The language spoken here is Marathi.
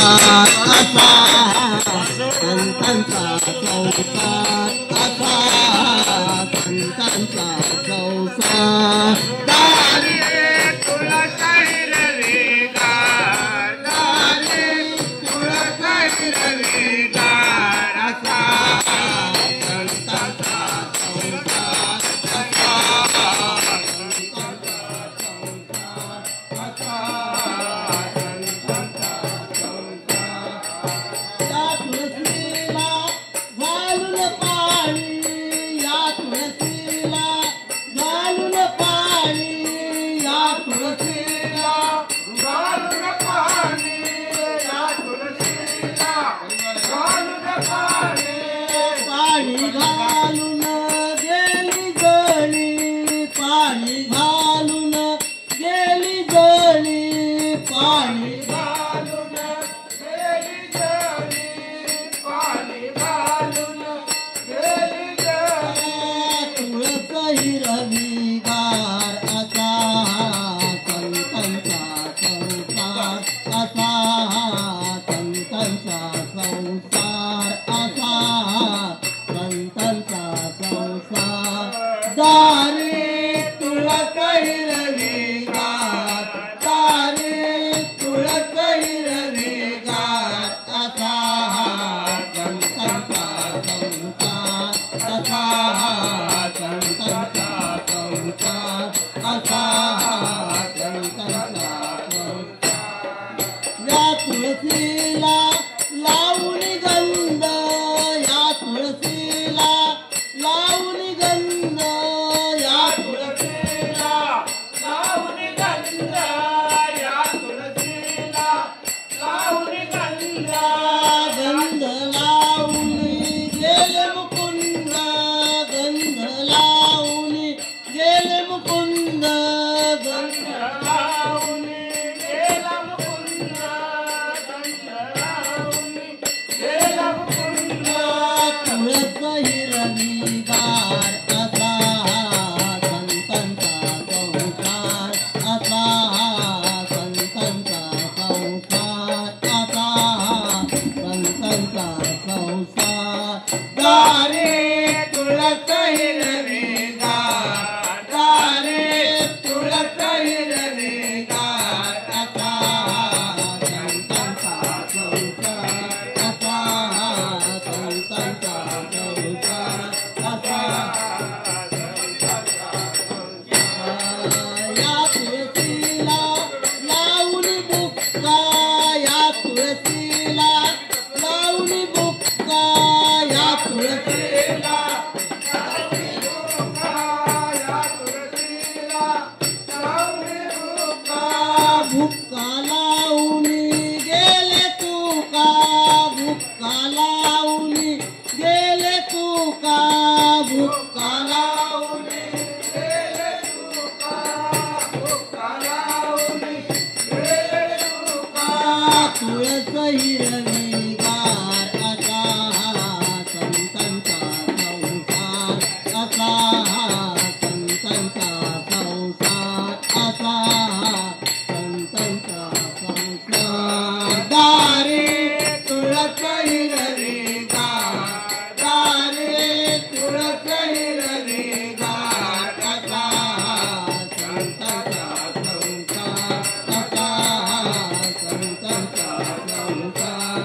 असा संतांचा संसार असा संतांचा संसार दारी तुला काही रविगार दारी तुला काही रविगार असा संतांचा संसार पाणी घालून गेली जळी पाणी घालून गेली जळी पाणी घालून गेली जळी पाणी घालून गेली जळी तुळस हिरवीगार असा संतांचा संसार असा संतांचा संसार असा संतांचा संसार दारी तुळस हिरवीगार दारी तुळस हिरवीगार असा संतांचा संसार असा संतांचा संसार असा संतांचा संसार या तुळशीला लावून गंध या तुळशीला लावून गंध या तुळशीला लावून गंध या तुळशीला लावून गंध गंध लावून गेले मुकुंद गंध लावून गेले मुकुंद गंध लावून गेला मुकुंद गंध लावून गेला मुकुंद तुळस हिरवीगार असा संतांचा संसार असा संतांचा संसार असा संतांचा संसार दारी तुळस हिरवीगार दारी तुळस हिरवीगार असा संतांचा संसार असा संतांचा संसार असा या तुळशीला लावून बुक्का या तुळशीला लावून बुक्का या तुळशीला भुक्का लावून गेले तुका भुक्का लावून गेले तुका भुक्का लावून गेले तुका भुक्का लावून गेले तुका तुळस हिरवीगार असा संतांचा संसार असा संतांचा संसार असा संतांचा संसार दारी तुळस हिरवीगार दारी तुळस हिरवीगार असा संतांचा संसार असा संतांचा संसार